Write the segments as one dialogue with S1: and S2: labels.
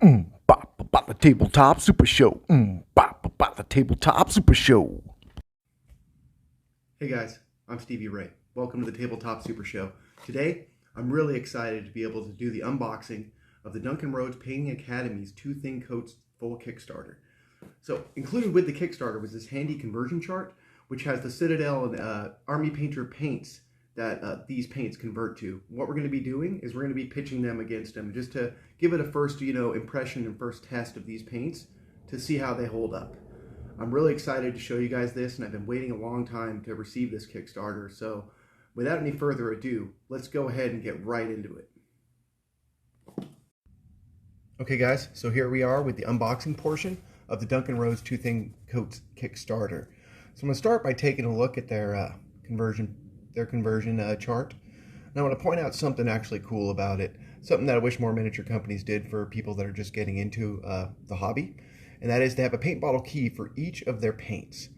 S1: Bop, the tabletop super show. Bop, the tabletop super show.
S2: Hey guys, I'm Stevie Ray. Welcome to the Tabletop Super Show. Today, I'm really excited to be able to do the unboxing of the Duncan Rhodes Painting Academy's Two Thin Coats full Kickstarter. So, included with the Kickstarter was this handy conversion chart, which has the Citadel and Army Painter paints that these paints convert to. What we're going to be doing is we're going to be pitching them against them just to give it a first, impression and first test of these paints to see how they hold up. I'm really excited to show you guys this, and I've been waiting a long time to receive this Kickstarter. So without any further ado, let's go ahead and get right into it. Okay guys, so here we are with the unboxing portion of the Duncan Rhodes Two Thin Coats Kickstarter. So I'm going to start by taking a look at their conversion chart. And I want to point out something actually cool about it, something that I wish more miniature companies did for people that are just getting into the hobby, and that is they have a paint bottle key for each of their paints.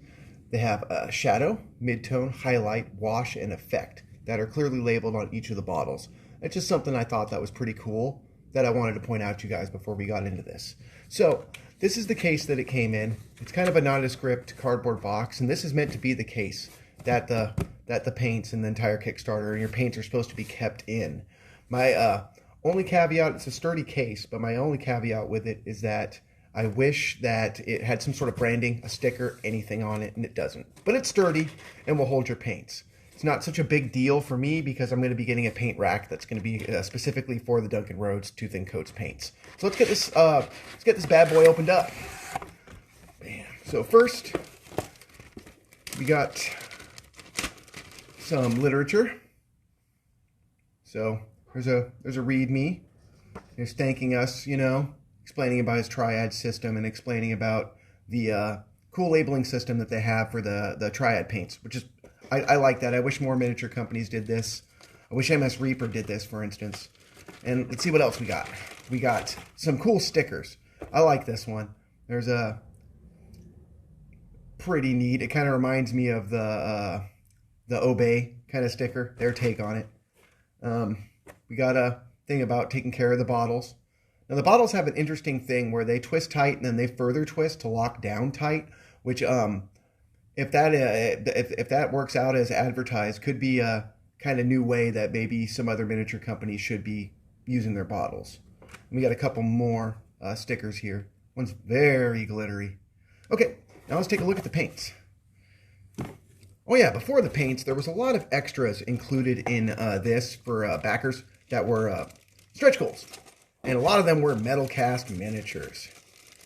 S2: They have a shadow, mid-tone, highlight, wash, and effect that are clearly labeled on each of the bottles. It's just something I thought that was pretty cool that I wanted to point out to you guys before we got into this. So this is the case that it came in. It's kind of a nondescript cardboard box, and this is meant to be the case that the paints and the entire Kickstarter and your paints are supposed to be kept in. My only caveat, it's a sturdy case, but my only caveat with it is that I wish that it had some sort of branding, a sticker, anything on it, and it doesn't. But it's sturdy and will hold your paints. It's not such a big deal for me because I'm going to be getting a paint rack that's going to be specifically for the Duncan Rhodes Two Thin Coats paints. So let's get this bad boy opened up. Bam. So first, we got some literature. So there's a README. He's thanking us, explaining about his triad system and explaining about the cool labeling system that they have for the triad paints, which is, I like that. I wish more miniature companies did this. I wish MS Reaper did this, for instance. And let's see what else we got. We got some cool stickers. I like this one. There's a pretty neat, it kind of reminds me of the Obey kind of sticker, their take on it. We got a thing about taking care of the bottles. Now the bottles have an interesting thing where they twist tight and then they further twist to lock down tight, which if that works out as advertised, could be a kind of new way that maybe some other miniature companies should be using their bottles. And we got a couple more stickers here. One's very glittery. Okay, now let's take a look at the paints. Oh yeah, before the paints, there was a lot of extras included in this for backers that were stretch goals. And a lot of them were metal cast miniatures.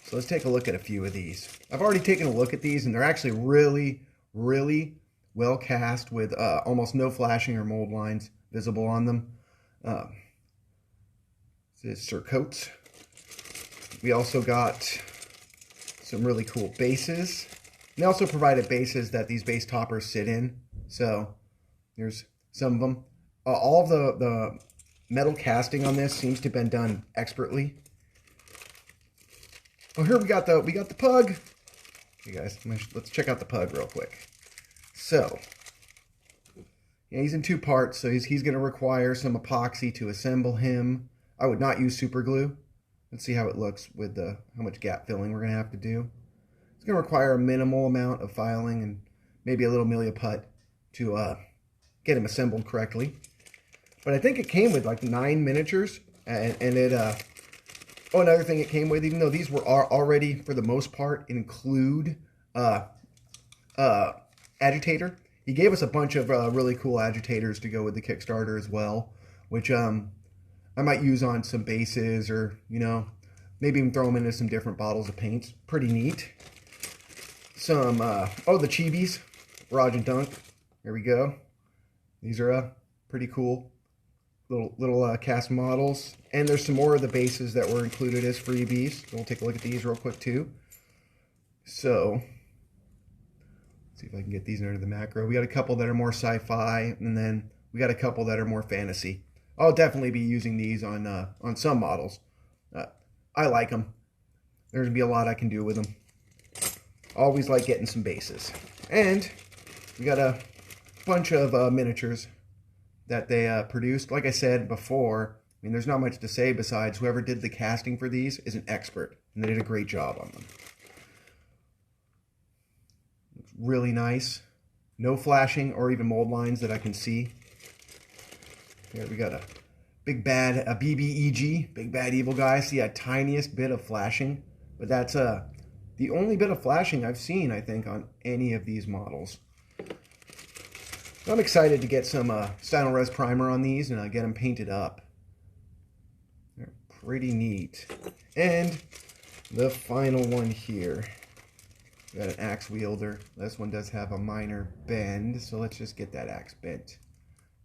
S2: So let's take a look at a few of these. I've already taken a look at these, and they're actually really, really well cast with almost no flashing or mold lines visible on them. This is Sir Coates. We also got some really cool bases. They also provided bases that these base toppers sit in. So there's some of them. All of the metal casting on this seems to have been done expertly. Oh, here we got the pug. Hey guys, let's check out the pug real quick. So yeah, he's in two parts, so he's going to require some epoxy to assemble him. I would not use super glue. Let's see how it looks with how much gap filling we're going to have to do. It's going to require a minimal amount of filing and maybe a little Milia putt to get him assembled correctly. But I think it came with like 9 miniatures, and it oh, another thing it came with, even though these were already, for the most part, include agitator. He gave us a bunch of really cool agitators to go with the Kickstarter as well, which I might use on some bases or, maybe even throw them into some different bottles of paints. Pretty neat. Some, the chibis, Raj and Dunk. There we go. These are pretty cool. Little cast models, and there's some more of the bases that were included as freebies. So we'll take a look at these real quick too. So let's see if I can get these under the macro. We got a couple that are more sci-fi, and then we got a couple that are more fantasy. I'll definitely be using these on some models. I like them. There's gonna be a lot I can do with them. Always like getting some bases, and we got a bunch of miniatures that they produced. Like I said before, mean, there's not much to say besides whoever did the casting for these is an expert, and they did a great job on them. Looks really nice. No flashing or even mold lines that I can see. Here we got a big bad, a BBEG, big bad evil guy. See a tiniest bit of flashing, but that's the only bit of flashing I've seen, I think, on any of these models. I'm excited to get some Style Res primer on these and get them painted up. They're pretty neat. And the final one here. We got an axe wielder. This one does have a minor bend, so let's just get that axe bent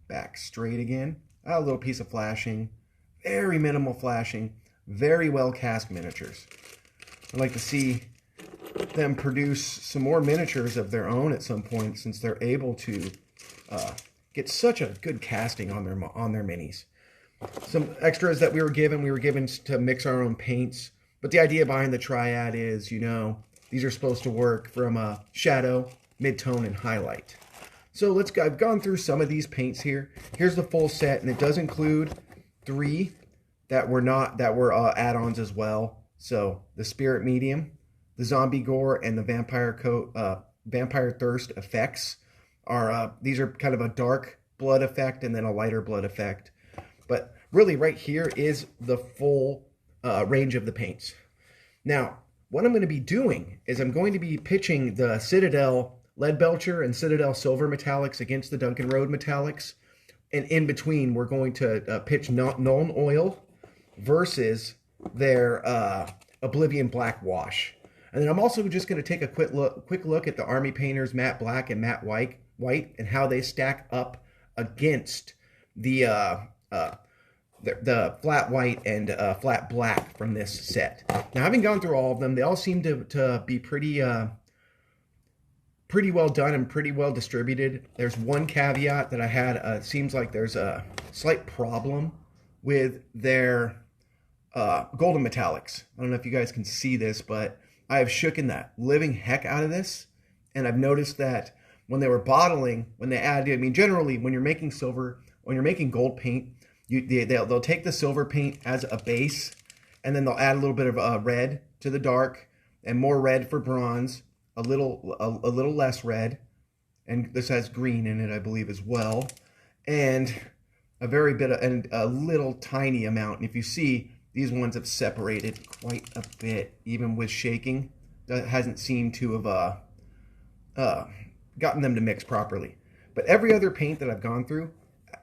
S2: back straight again. A little piece of flashing, very minimal flashing, very well cast miniatures. I'd like to see them produce some more miniatures of their own at some point, since they're able to get such a good casting on their minis. Some extras that we were given to mix our own paints, but the idea behind the triad is, you know, these are supposed to work from shadow, mid-tone, and highlight. So I've gone through some of these paints here. Here's the full set, and it does include 3 that were add-ons as well. So the Spirit Medium, the Zombie Gore, and the Vampire Thirst effects are these are kind of a dark blood effect and then a lighter blood effect. But really, right here is the full range of the paints. Now, what I'm going to be doing is I'm going to be pitching the Citadel Lead Belcher and Citadel Silver Metallics against the Duncan Road Metallics. And in between, we're going to pitch Nuln Oil versus their Oblivion Black Wash. And then I'm also just going to take a quick look at the Army Painters Matte Black and Matte White and how they stack up against the flat white and flat black from this set. Now, having gone through all of them, they all seem to be pretty well done and pretty well distributed. There's one caveat that I had. It seems like there's a slight problem with their golden metallics. I don't know if you guys can see this, but I have shooken that living heck out of this. And I've noticed that when they were bottling, when they add, I mean, generally when you're making silver, when you're making gold paint, they'll take the silver paint as a base, and then they'll add a little bit of red to the dark, and more red for bronze, a little less red, and this has green in it, I believe, as well, and a little tiny amount. And if you see, these ones have separated quite a bit, even with shaking. That hasn't seemed to have gotten them to mix properly. But every other paint that I've gone through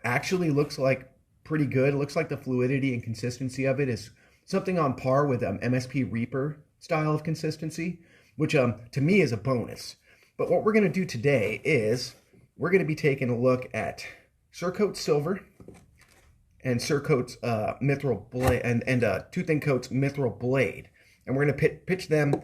S2: actually looks like pretty good. It looks like the fluidity and consistency of it is something on par with MSP Reaper style of consistency, which to me is a bonus. But what we're going to do today is we're going to be taking a look at Surcoat Silver and Surcoat's Mithril Blade and Tooth and Coat's Mithril Blade, and we're going to pitch them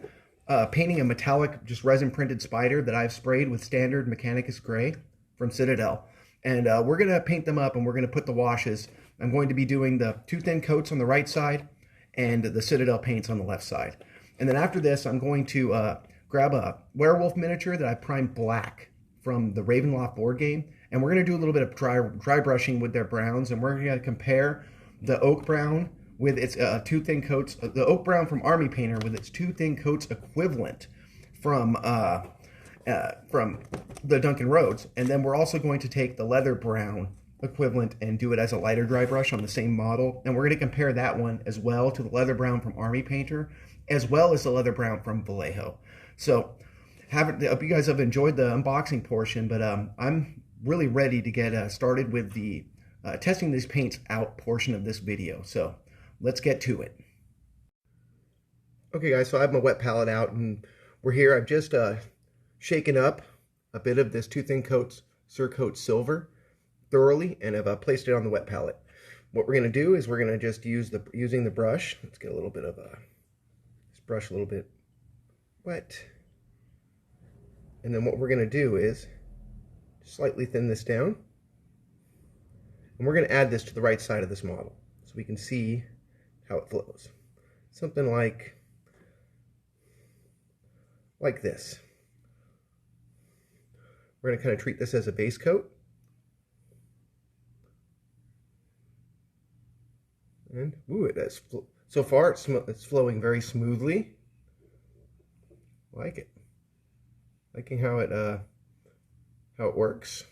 S2: painting a metallic, just resin printed spider that I've sprayed with standard Mechanicus Gray from Citadel. And we're going to paint them up, and we're going to put the washes. I'm going to be doing the Tooth and Coats on the right side and the Citadel paints on the left side. And then after this, I'm going to grab a werewolf miniature that I primed black from the Ravenloft board game. And we're going to do a little bit of dry brushing with their browns. And we're going to compare the oak brown with its Tooth and Coats, the oak brown from Army Painter with its Tooth and Coats equivalent from the Duncan Rhodes. And then we're also going to take the leather brown equivalent and do it as a lighter dry brush on the same model. And we're going to compare that one as well to the leather brown from Army Painter, as well as the leather brown from Vallejo. So I hope you guys have enjoyed the unboxing portion, but I'm really ready to get started with the testing these paints out portion of this video. So let's get to it. Okay guys, so I have my wet palette out and we're here. I've just shaken up a bit of this Tooth and Coats Surcoat Silver thoroughly, and I've placed it on the wet palette. What we're going to do is we're going to just using the brush. Let's get a little bit of this brush a little bit wet. And then what we're going to do is slightly thin this down. And we're going to add this to the right side of this model so we can see how it flows. Something like this. We're going to kind of treat this as a base coat. And ooh, so far it's flowing very smoothly. Like it. Liking how it works.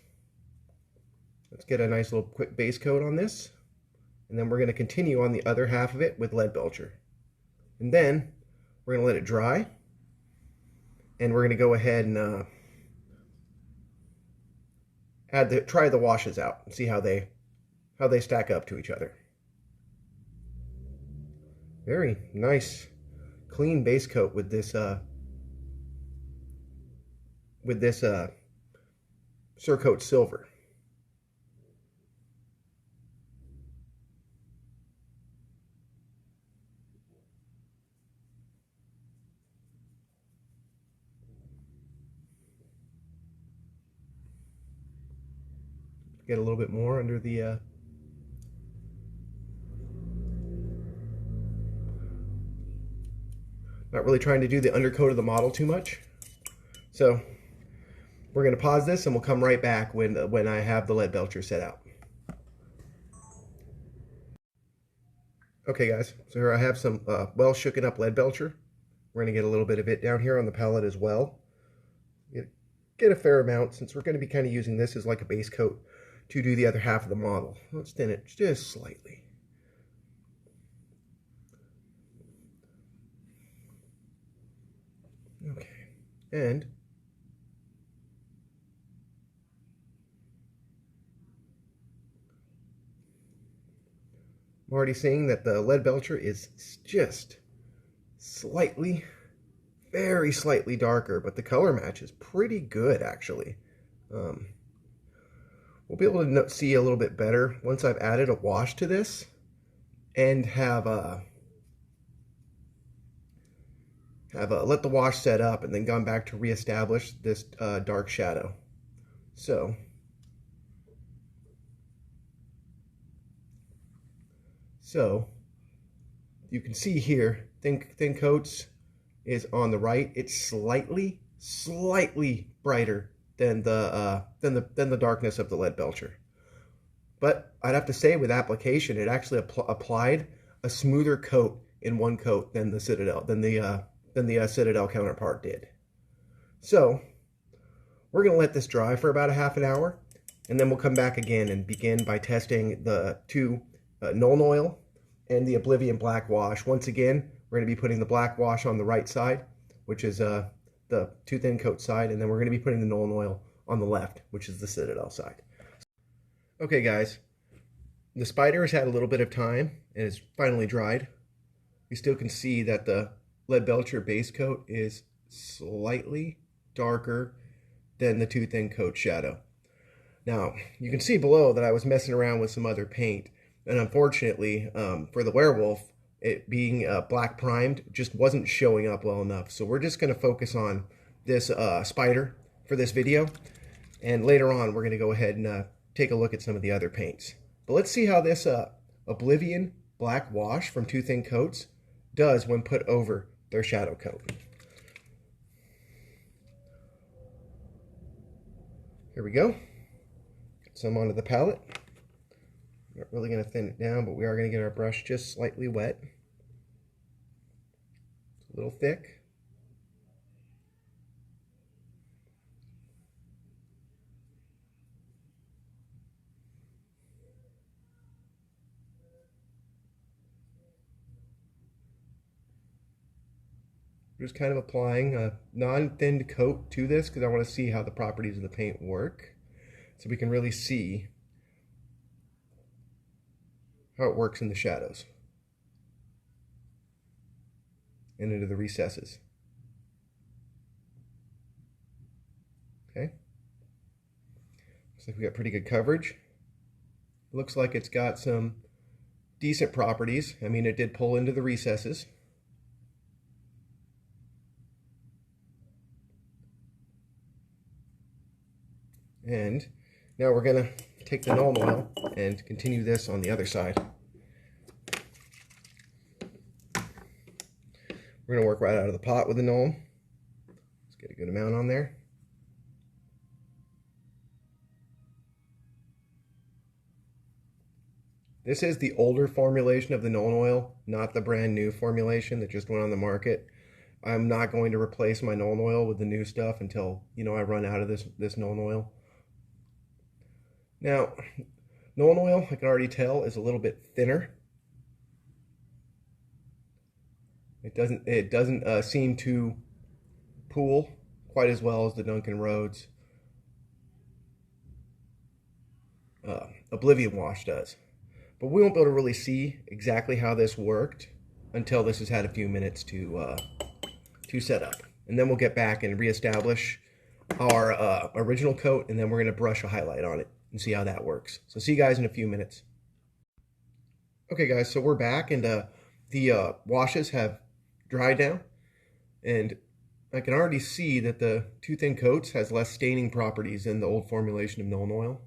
S2: Let's get a nice little quick base coat on this. And then we're going to continue on the other half of it with lead belcher. And then we're going to let it dry. And we're going to go ahead and try the washes out and see how they stack up to each other. Very nice, clean base coat with this Surcoat Silver. Get a little bit more under the not really trying to do the undercoat of the model too much. So we're going to pause this and we'll come right back when I have the lead belcher set out. Okay guys, so here I have some well shooken up lead belcher. We're going to get a little bit of it down here on the palette as well. Get a fair amount since we're going to be kind of using this as like a base coat to do the other half of the model. Let's thin it just slightly. Okay, and I'm already seeing that the lead belcher is just slightly, very slightly darker, but the color match is pretty good actually. We'll be able to see a little bit better once I've added a wash to this and have let the wash set up and then gone back to reestablish this dark shadow. So you can see here, thin coats is on the right. It's slightly brighter than the darkness of the lead belcher. But I'd have to say with application, it actually applied a smoother coat in one coat than the Citadel Citadel counterpart did. So we're going to let this dry for about a half an hour, and then we'll come back again and begin by testing the two Nuln Oil and the Oblivion Black Wash. Once again, we're going to be putting the black wash on the right side, which is the two thin coat side, and then we're going to be putting the Nuln Oil on the left, which is the Citadel side. Okay guys, the spider has had a little bit of time and is finally dried. You still can see that the lead belcher base coat is slightly darker than the two thin coat shadow. Now you can see below that I was messing around with some other paint, and unfortunately for the werewolf, it being black primed just wasn't showing up well enough. So we're just going to focus on this spider for this video, and later on we're going to go ahead and take a look at some of the other paints. But let's see how this Oblivion Black Wash from Two Thin Coats does when put over their shadow coat. Here we go. Get some onto the palette. Not really going to thin it down, but we are going to get our brush just slightly wet. It's a little thick. Just kind of applying a non-thinned coat to this because I want to see how the properties of the paint work, so we can really see how it works in the shadows and into the recesses. Okay, looks like we got pretty good coverage. Looks like it's got some decent properties. I mean, it did pull into the recesses. And now we're going to take the Nuln Oil and continue this on the other side. We're going to work right out of the pot with the Nuln. Let's get a good amount on there. This is the older formulation of the Nolan oil, not the brand new formulation that just went on the market. I'm not going to replace my Nolan oil with the new stuff until, I run out of this Nolan oil. Now, Nolan oil, I can already tell, is a little bit thinner. It doesn't seem to pool quite as well as the Duncan Rhodes Oblivion Wash does. But we won't be able to really see exactly how this worked until this has had a few minutes to set up. And then we'll get back and reestablish our original coat, and then we're going to brush a highlight on it and see how that works. So see you guys in a few minutes. Okay guys, so we're back, and the washes have dried now, and I can already see that the Too Thin Coats has less staining properties than the old formulation of Nolan oil.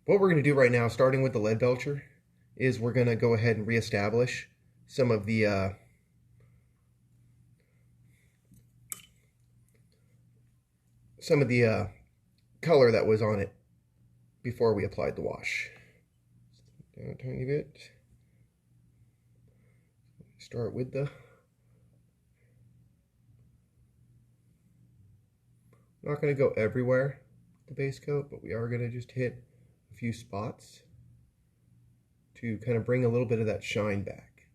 S2: What we're going to do right now, starting with the lead belcher, is we're going to go ahead and reestablish some of the color that was on it before we applied the wash. Down a tiny bit. Start with the not going to go everywhere with the base coat, but we are going to just hit a few spots to kind of bring a little bit of that shine back.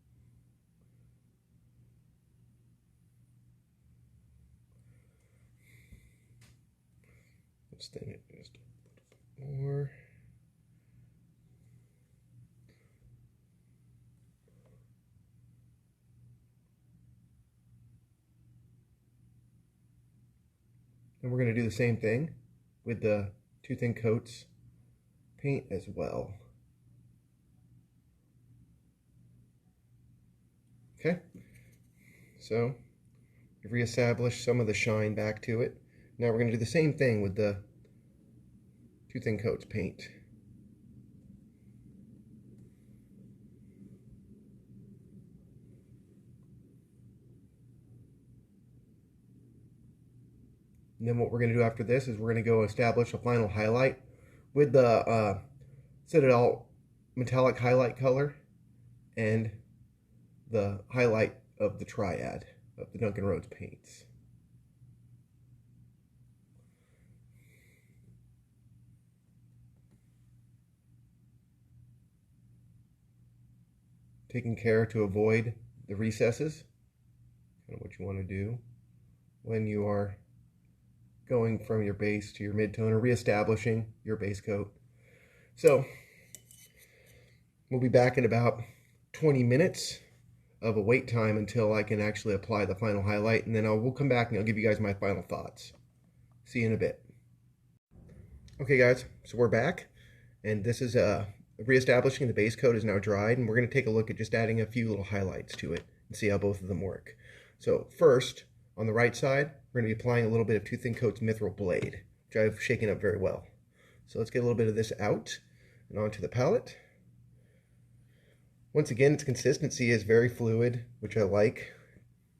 S2: Let's thin it just a little bit more. And we're going to do the same thing with the Too Thin Coats paint as well. Okay, so we've reestablished some of the shine back to it. Now we're going to do the same thing with the Too Thin Coats paint. And then what we're going to do after this is we're going to go establish a final highlight with the Citadel Metallic highlight color and the highlight of the triad of the Duncan Rhodes paints. Taking care to avoid the recesses, kind of what you want to do when you are going from your base to your mid-tone or reestablishing your base coat. So we'll be back in about 20 minutes of a wait time until I can actually apply the final highlight, and then we'll come back and I'll give you guys my final thoughts. See you in a bit. Okay guys, so we're back, and this is reestablishing the base coat is now dried, and we're going to take a look at just adding a few little highlights to it and see how both of them work. So first, on the right side, we're going to be applying a little bit of Too Thin Coats Mithril Blade, which I've shaken up very well. So let's get a little bit of this out and onto the palette. Once again, its consistency is very fluid, which I like.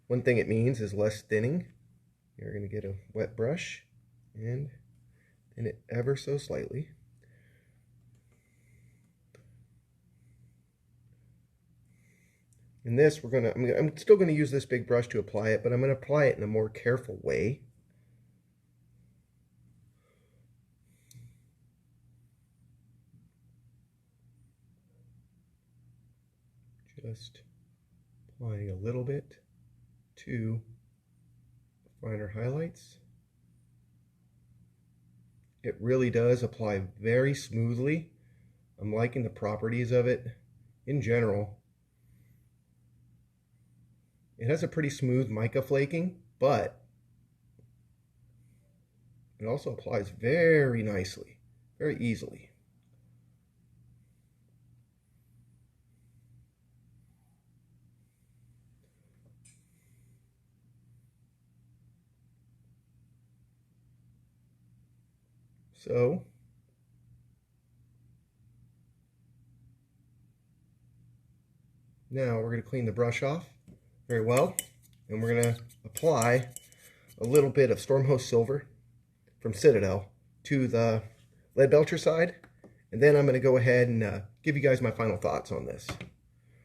S2: One thing it means is less thinning. You're going to get a wet brush and thin it ever so slightly. In this, I'm still going to use this big brush to apply it, but I'm going to apply it in a more careful way. Just applying a little bit to finer highlights. It really does apply very smoothly. I'm liking the properties of it in general. It has a pretty smooth mica flaking, but it also applies very nicely, very easily. So now we're going to clean the brush off very well, and we're going to apply a little bit of Stormhost Silver from Citadel to the lead belcher side, and then I'm going to go ahead and give you guys my final thoughts on this.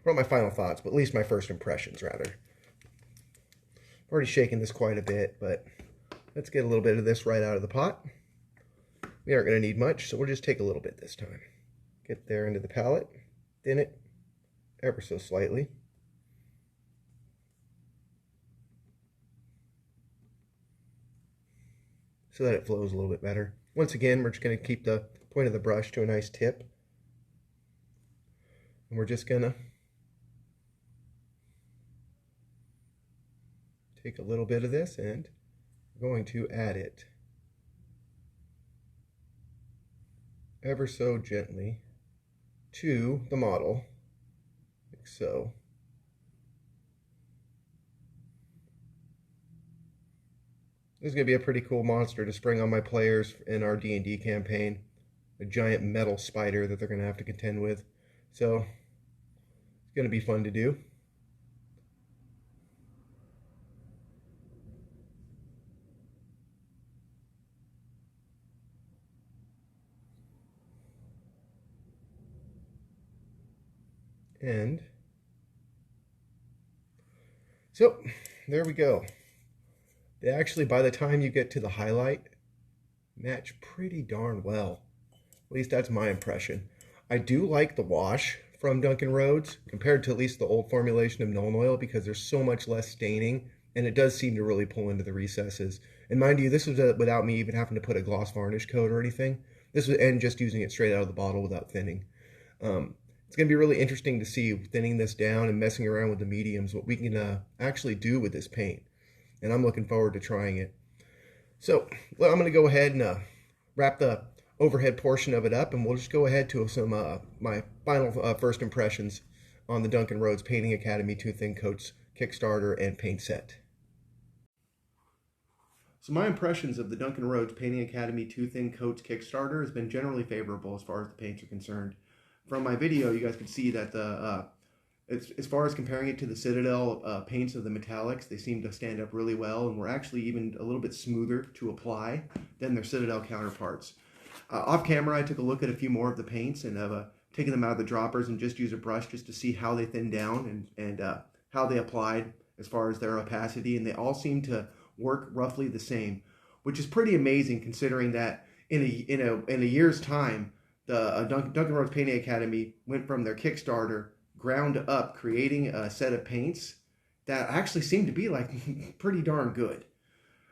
S2: Well, not my final thoughts, but at least my first impressions, rather. I've already shaken this quite a bit, but let's get a little bit of this right out of the pot. We aren't going to need much, so we'll just take a little bit this time. Get there into the palette, thin it ever so slightly. So that it flows a little bit better. Once again, we're just going to keep the point of the brush to a nice tip. And we're just going to take a little bit of this and we're going to add it ever so gently to the model, like so. This is going to be a pretty cool monster to spring on my players in our D&D campaign. A giant metal spider that they're going to have to contend with. So, it's going to be fun to do. And so, there we go. They actually, by the time you get to the highlight, match pretty darn well. At least that's my impression. I do like the wash from Duncan Rhodes compared to at least the old formulation of Nuln Oil because there's so much less staining and it does seem to really pull into the recesses. And mind you, this was without me even having to put a gloss varnish coat or anything. This was and just using it straight out of the bottle without thinning. It's going to be really interesting to see thinning this down and messing around with the mediums, what we can actually do with this paint. And I'm looking forward to trying it. So, well, I'm going to go ahead and wrap the overhead portion of it up, and we'll just go ahead to some my final first impressions on the Duncan Rhodes Painting Academy 2 Thin Coats Kickstarter and paint set. So my impressions of the Duncan Rhodes Painting Academy 2 Thin Coats Kickstarter has been generally favorable as far as the paints are concerned. From my video, you guys could see that the as far as comparing it to the Citadel paints of the metallics, they seem to stand up really well and were actually even a little bit smoother to apply than their Citadel counterparts. Off camera, I took a look at a few more of the paints and have taken them out of the droppers and just used a brush just to see how they thinned down and how they applied as far as their opacity, and they all seem to work roughly the same, which is pretty amazing considering that in a year's time, the Duncan Rhodes Painting Academy went from their Kickstarter ground up creating a set of paints that actually seem to be like pretty darn good.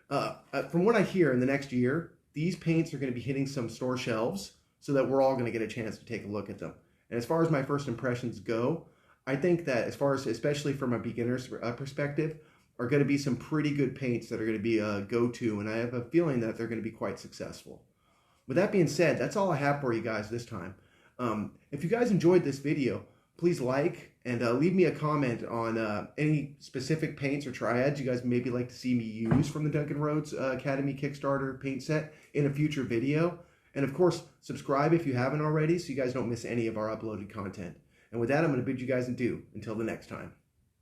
S2: From what I hear, in the next year, these paints are going to be hitting some store shelves so that we're all going to get a chance to take a look at them. And as far as my first impressions go, I think that as far as, especially from a beginner's perspective, are going to be some pretty good paints that are going to be a go-to, and I have a feeling that they're going to be quite successful. With that being said, that's all I have for you guys this time. If you guys enjoyed this video, please like and leave me a comment on any specific paints or triads you guys maybe like to see me use from the Duncan Rhodes Academy Kickstarter paint set in a future video. And of course, subscribe if you haven't already so you guys don't miss any of our uploaded content. And with that, I'm going to bid you guys adieu until the next time.